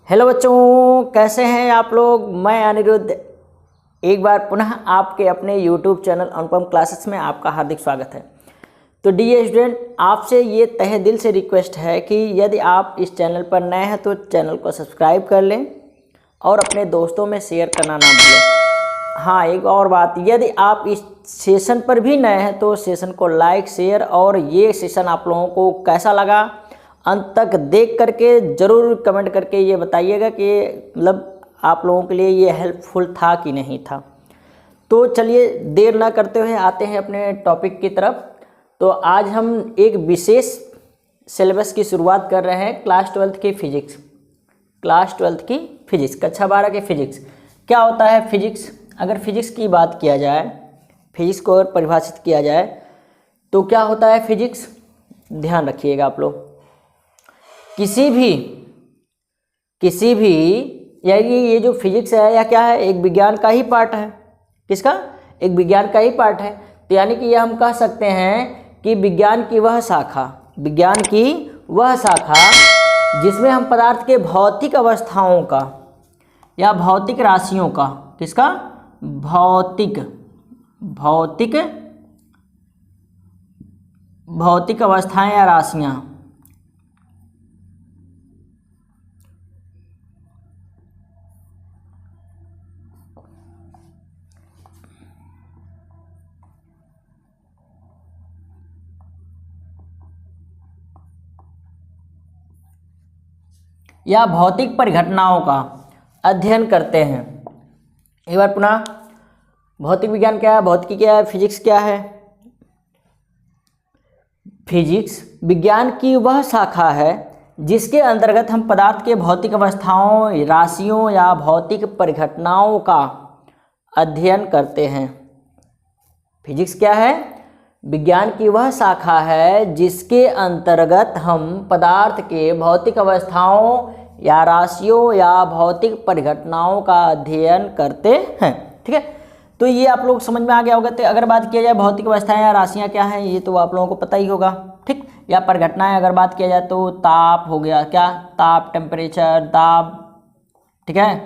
Hello बच्चों, कैसे हैं आप लोग। मैं अनिरुद्ध एक बार पुनः आपके अपने YouTube चैनल अनुपम क्लासेस में आपका हार्दिक स्वागत है। तो डियर स्टूडेंट, आपसे ये तहे दिल से रिक्वेस्ट है कि यदि आप इस चैनल पर नए हैं तो चैनल को सब्सक्राइब कर लें और अपने दोस्तों में शेयर करना ना भूलें। हाँ, एक और बात, यदि आप इस सेशन पर भी नए हैं तो सेशन को लाइक शेयर और ये सेशन आप लोगों को कैसा लगा अंत तक देख करके ज़रूर कमेंट करके ये बताइएगा कि मतलब आप लोगों के लिए ये हेल्पफुल था कि नहीं था। तो चलिए देर ना करते हुए आते हैं अपने टॉपिक की तरफ। तो आज हम एक विशेष सिलेबस की शुरुआत कर रहे हैं, क्लास 12th की फिजिक्स। क्लास 12th की फिजिक्स, कक्षा 12 की फिजिक्स। क्या होता है फिजिक्स? अगर फिजिक्स की बात किया जाए, फिजिक्स को अगर परिभाषित किया जाए तो क्या होता है फिजिक्स, ध्यान रखिएगा आप लोग। किसी भी यानी ये जो फिजिक्स है या क्या है, एक विज्ञान का ही पार्ट है। किसका? एक विज्ञान का ही पार्ट है। तो यानी कि ये हम कह सकते हैं कि विज्ञान की वह शाखा जिसमें हम पदार्थ के भौतिक अवस्थाओं का या भौतिक राशियों का, किसका? भौतिक अवस्थाएं या राशियां, या भौतिक परिघटनाओं का अध्ययन करते हैं। एक बार पुनः, भौतिक विज्ञान क्या है, भौतिकी क्या है, फिजिक्स क्या है? फिजिक्स विज्ञान की वह शाखा है जिसके अंतर्गत हम पदार्थ के भौतिक अवस्थाओं, राशियों या भौतिक परिघटनाओं का अध्ययन करते हैं। फिजिक्स क्या है? विज्ञान की वह शाखा है जिसके अंतर्गत हम पदार्थ के भौतिक अवस्थाओं या राशियों या भौतिक परिघटनाओं का अध्ययन करते हैं। ठीक है, तो ये आप लोग समझ में आ गया होगा। तो अगर बात किया जाए भौतिक अवस्थाएं या राशियां क्या हैं, ये तो आप लोगों को पता ही होगा। ठीक, या परिघटनाएं अगर बात किया जाए तो ताप हो गया, क्या? ताप, टेम्परेचर, दाब, ठीक है,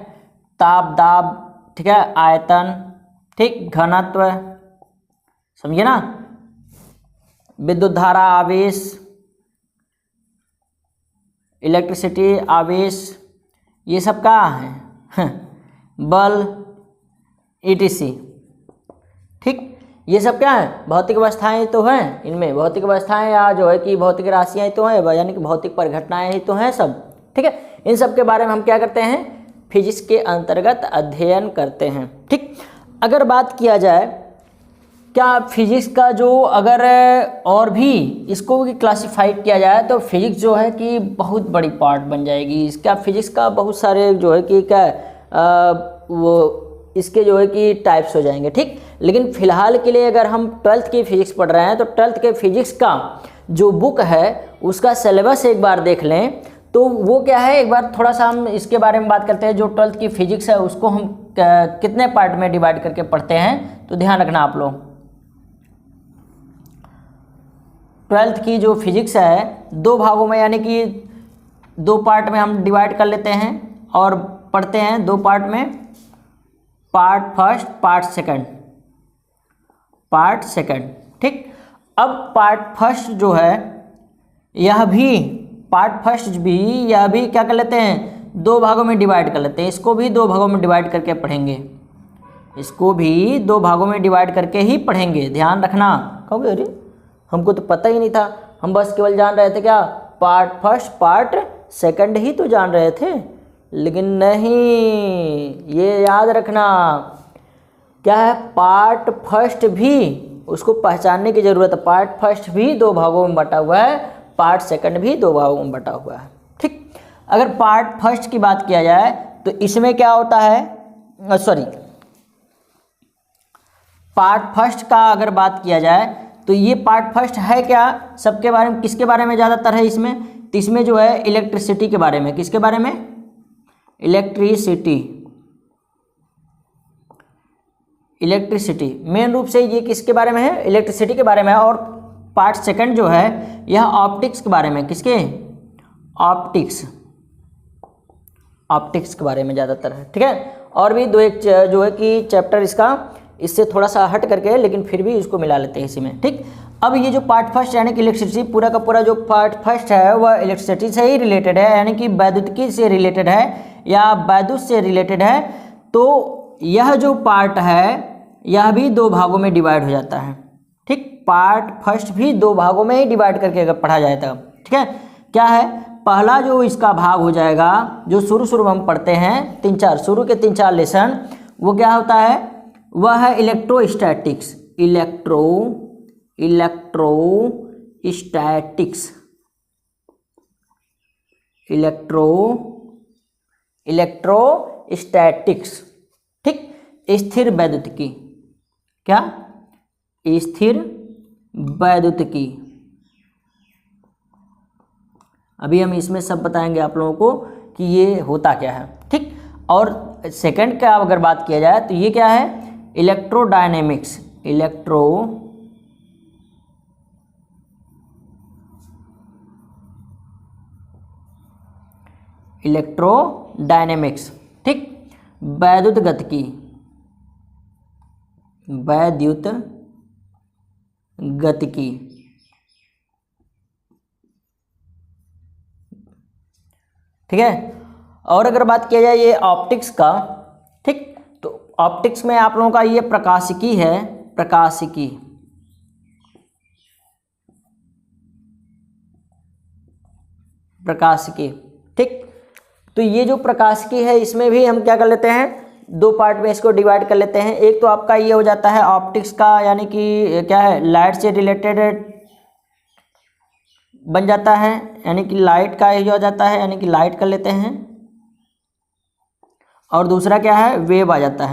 ताप, दाब, ठीक है, आयतन, ठीक, घनत्व, समझिए ना, विद्युत धारा, आवेश, इलेक्ट्रिसिटी, आवेश, ये सब क्या है? बल, ETC। ठीक, ये सब क्या है? भौतिक अवस्थाएं तो हैं, इनमें भौतिक अवस्थाएं या जो है कि भौतिक राशियां तो हैं, यानी कि भौतिक परिघटनाएं ही तो हैं सब। ठीक है, इन सब के बारे में हम क्या करते हैं? फिजिक्स के अंतर्गत अध्ययन करते हैं। ठीक, अगर बात किया जाए क्या फिजिक्स का जो अगर और भी इसको भी क्लासिफाइड किया जाए तो फिजिक्स जो है कि बहुत बड़ी पार्ट बन जाएगी। इसका फिजिक्स का बहुत सारे जो है कि क्या वो इसके जो है कि टाइप्स हो जाएंगे। ठीक, लेकिन फिलहाल के लिए अगर हम 12th की फिजिक्स पढ़ रहे हैं तो 12th के फिजिक्स का जो बुक है उसका सिलेबस एक बार देख लें तो वो क्या है, एक बार थोड़ा सा हम इसके बारे में बात करते हैं। जो 12th की फिजिक्स है उसको हम कितने पार्ट में डिवाइड करके पढ़ते हैं, तो ध्यान रखना आप लोग। 12th की जो फिजिक्स है दो भागों में, यानी कि दो पार्ट में हम डिवाइड कर लेते हैं और पढ़ते हैं दो पार्ट में, पार्ट फर्स्ट, पार्ट सेकंड। ठीक, अब पार्ट फर्स्ट जो है यह भी क्या कर लेते हैं? दो भागों में डिवाइड कर लेते हैं। इसको भी दो भागों में डिवाइड करके पढ़ेंगे, ही पढ़ेंगे। ध्यान रखना। कहोगे अरे हमको तो पता ही नहीं था, हम बस केवल जान रहे थे क्या, पार्ट फर्स्ट पार्ट सेकंड ही तो जान रहे थे। लेकिन नहीं, ये याद रखना क्या है, पार्ट फर्स्ट भी उसको पहचानने की ज़रूरत है। पार्ट फर्स्ट भी दो भागों में बटा हुआ है, पार्ट सेकंड भी दो भागों में बटा हुआ है। ठीक, अगर पार्ट फर्स्ट की बात किया जाए तो इसमें क्या होता है, पार्ट फर्स्ट का अगर बात किया जाए तो ये पार्ट फर्स्ट है क्या, सबके बारे में, किसके बारे में ज़्यादातर है इसमें? तो इसमें जो है इलेक्ट्रिसिटी के बारे में। किसके बारे में? इलेक्ट्रिसिटी मेन रूप से ये किसके बारे में है? इलेक्ट्रिसिटी के बारे में है। और पार्ट सेकंड जो है यह ऑप्टिक्स के बारे में। किसके? ऑप्टिक्स। ऑप्टिक्स के बारे में ज़्यादातर है, ठीक है। और भी दो एक जो है कि चैप्टर इसका इससे थोड़ा सा हट करके है, लेकिन फिर भी इसको मिला लेते हैं इसी में, ठीक। अब ये जो पार्ट फर्स्ट यानी कि इलेक्ट्रिसिटी, पूरा का पूरा जो पार्ट फर्स्ट है वह इलेक्ट्रिसिटी से ही रिलेटेड है, यानी कि वैद्युतिकी से रिलेटेड है या वैद्युत से रिलेटेड है। तो यह जो पार्ट है यह भी दो भागों में डिवाइड हो जाता है, ठीक। पार्ट फर्स्ट भी दो भागों में ही डिवाइड करके अगर पढ़ा जाए तब, ठीक है। क्या है, पहला जो इसका भाग हो जाएगा, जो शुरू में हम पढ़ते हैं शुरू के 3-4 लेसन, वो क्या होता है, वह है इलेक्ट्रोस्टैटिक्स। इलेक्ट्रोस्टैटिक्स, ठीक। स्थिर वैद्युतिकी, क्या, स्थिर वैद्युतिकी। अभी हम इसमें सब बताएंगे आप लोगों को कि ये होता क्या है, ठीक। और सेकंड का अगर बात किया जाए तो ये क्या है, इलेक्ट्रोडायनेमिक्स। इलेक्ट्रोडायनेमिक्स, ठीक। वैद्युत गतिकी, ठीक है। और अगर बात किया जाए ये ऑप्टिक्स का, ठीक, तो ऑप्टिक्स में आप लोगों का ये प्रकाशिकी है, प्रकाशिकी, ठीक। तो ये जो प्रकाशिकी है इसमें भी हम क्या कर लेते हैं, दो पार्ट में इसको डिवाइड कर लेते हैं। एक तो आपका ये हो जाता है ऑप्टिक्स का, यानी कि क्या है, लाइट से रिलेटेड बन जाता है, यानी कि लाइट का ही हो जाता है, यानी कि लाइट कर लेते हैं। और दूसरा क्या है, वेव आ जाता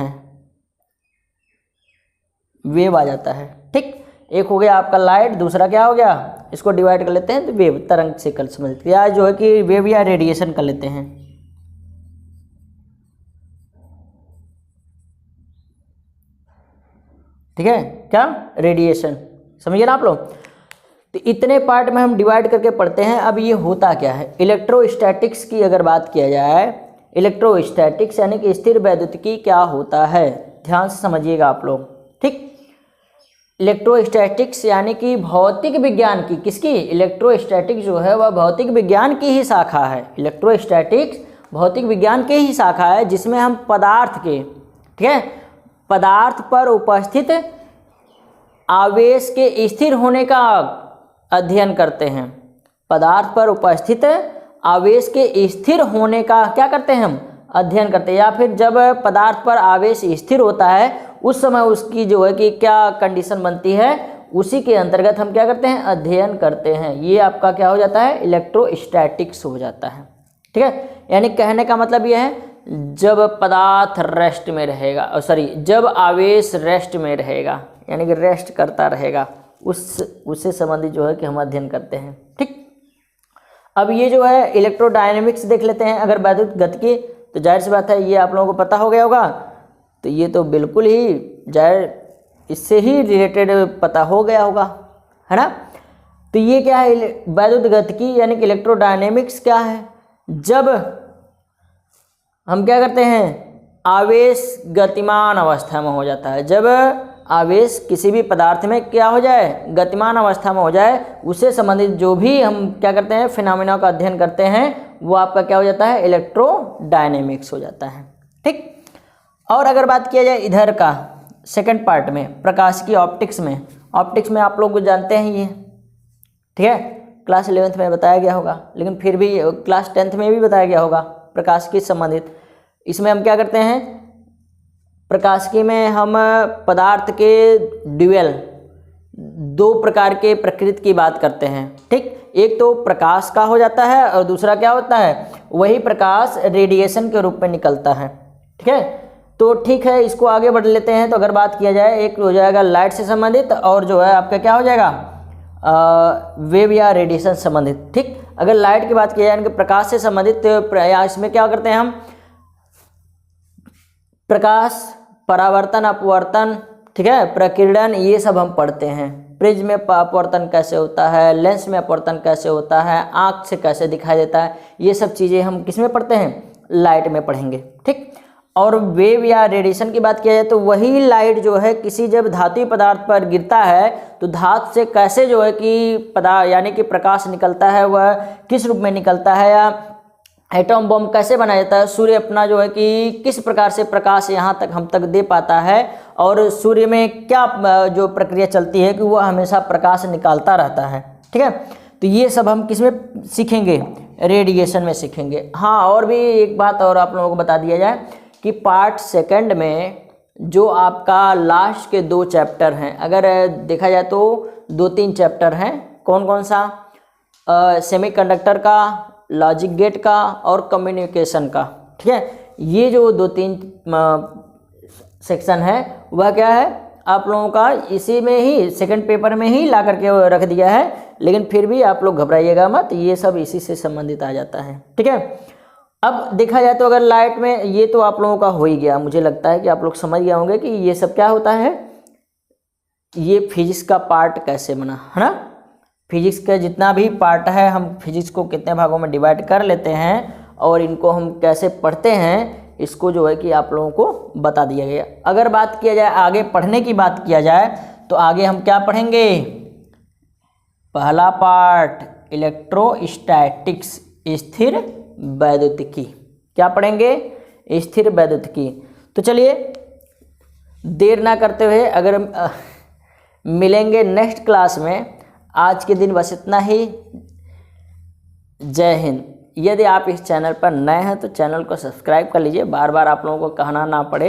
है, ठीक। एक हो गया आपका लाइट, दूसरा क्या हो गया, इसको डिवाइड कर लेते हैं तो वेव, तरंग से कर समझते हैं, या जो है कि वेव या रेडिएशन कर लेते हैं, ठीक है। क्या, रेडिएशन, समझिए ना आप लोग। तो इतने पार्ट में हम डिवाइड करके पढ़ते हैं। अब ये होता क्या है, इलेक्ट्रोस्टैटिक्स की अगर बात किया जाए, इलेक्ट्रोस्टैटिक्स यानी कि स्थिर वैद्युतिकी क्या होता है, ध्यान से समझिएगा आप लोग, ठीक। इलेक्ट्रोस्टैटिक्स यानी कि भौतिक विज्ञान की, किसकी, इलेक्ट्रोस्टैटिक्स जो है वह भौतिक विज्ञान की ही शाखा है। इलेक्ट्रोस्टैटिक्स भौतिक विज्ञान की ही शाखा है, जिसमें हम पदार्थ के, ठीक है, पदार्थ पर उपस्थित आवेश के स्थिर होने का अध्ययन करते हैं। पदार्थ पर उपस्थित आवेश के स्थिर होने का क्या करते हैं, हम अध्ययन करते हैं। या फिर जब पदार्थ पर आवेश स्थिर होता है उस समय उसकी जो है कि क्या कंडीशन बनती है, उसी के अंतर्गत हम क्या करते हैं, अध्ययन करते हैं। ये आपका क्या हो जाता है, इलेक्ट्रोस्टैटिक्स हो जाता है, ठीक है। यानी कहने का मतलब ये है, जब पदार्थ रेस्ट में रहेगा, जब आवेश रेस्ट में रहेगा, यानी कि रेस्ट करता रहेगा, उससे संबंधित जो है कि हम अध्ययन करते हैं, ठीक। अब ये जो है इलेक्ट्रोडायनेमिक्स देख लेते हैं। अगर वैद्युत गतिकी, तो जाहिर सी बात है ये आप लोगों को पता हो गया होगा, तो ये तो बिल्कुल ही जाहिर, इससे ही रिलेटेड पता हो गया होगा, है ना। तो ये क्या है, वैद्युत गतिकी यानी कि इलेक्ट्रोडायनेमिक्स क्या है, जब हम क्या करते हैं, आवेश गतिमान अवस्था में हो जाता है। जब आवेश किसी भी पदार्थ में क्या हो जाए, गतिमान अवस्था में हो जाए, उससे संबंधित जो भी हम क्या करते हैं, फिनोमेना का अध्ययन करते हैं, वो आपका क्या हो जाता है, इलेक्ट्रोडायनेमिक्स हो जाता है, ठीक। और अगर बात किया जाए इधर का सेकंड पार्ट में, प्रकाशिकी ऑप्टिक्स में, ऑप्टिक्स में आप लोग जानते हैं ये, ठीक है, क्लास 11th में बताया गया होगा, लेकिन फिर भी क्लास 10th में भी बताया गया होगा प्रकाशिकी संबंधित। इसमें हम क्या करते हैं, प्रकाशिकी में हम पदार्थ के ड्यूअल, दो प्रकार के प्रकृति की बात करते हैं, ठीक। एक तो प्रकाश का हो जाता है और दूसरा क्या होता है, वही प्रकाश रेडिएशन के रूप में निकलता है, ठीक है। तो ठीक है, इसको आगे बढ़ लेते हैं। तो अगर बात किया जाए, एक हो जाएगा लाइट से संबंधित, और जो है आपका क्या हो जाएगा, वेव या रेडिएशन संबंधित, ठीक। अगर लाइट की बात की जाए यानी कि प्रकाश से संबंधित, तो इसमें क्या करते हैं हम, प्रकाश, परावर्तन, अपवर्तन, ठीक है, प्रकीर्णन, ये सब हम पढ़ते हैं। प्रिज्म में अपवर्तन कैसे होता है, लेंस में अपवर्तन कैसे होता है, आँख से कैसे दिखाई देता है, ये सब चीज़ें हम किस में पढ़ते हैं, लाइट में पढ़ेंगे। ठीक। और वेव या रेडिएशन की बात किया जाए तो वही लाइट जो है किसी जब धातुई पदार्थ पर गिरता है तो धातु से कैसे जो है कि यानी कि प्रकाश निकलता है, वह किस रूप में निकलता है, या एटॉम बम कैसे बनाया जाता है, सूर्य अपना जो है कि किस प्रकार से प्रकाश यहाँ तक हम तक दे पाता है, और सूर्य में क्या जो प्रक्रिया चलती है कि वह हमेशा प्रकाश निकालता रहता है। ठीक है, तो ये सब हम किस में सीखेंगे, रेडिएशन में सीखेंगे। हाँ, और भी एक बात और आप लोगों को बता दिया जाए कि पार्ट सेकंड में जो आपका लास्ट के 2 चैप्टर हैं, अगर देखा जाए तो 2-3 चैप्टर हैं। कौन कौन सा? सेमीकंडक्टर का, लॉजिक गेट का और कम्युनिकेशन का। ठीक है, ये जो 2-3 सेक्शन है वह क्या है आप लोगों का इसी में ही सेकंड पेपर में ही ला करके रख दिया है, लेकिन फिर भी आप लोग घबराइएगा मत, ये सब इसी से संबंधित आ जाता है। ठीक है, अब देखा जाए तो अगर लाइट में ये तो आप लोगों का हो ही गया, मुझे लगता है कि आप लोग समझ गए होंगे कि ये सब क्या होता है, ये फिजिक्स का पार्ट कैसे बना है ना। फिजिक्स का जितना भी पार्ट है हम फिजिक्स को कितने भागों में डिवाइड कर लेते हैं और इनको हम कैसे पढ़ते हैं, इसको जो है कि आप लोगों को बता दिया गया। अगर बात किया जाए आगे पढ़ने की बात किया जाए तो आगे हम क्या पढ़ेंगे, पहला पार्ट इलेक्ट्रोस्टैटिक्स, स्थिर वैद्युतिकी। क्या पढ़ेंगे, स्थिर वैद्युतिकी। तो चलिए देर ना करते हुए अगर मिलेंगे नेक्स्ट क्लास में। आज के दिन बस इतना ही। जय हिंद। यदि आप इस चैनल पर नए हैं तो चैनल को सब्सक्राइब कर लीजिए, बार बार आप लोगों को कहना ना पड़े।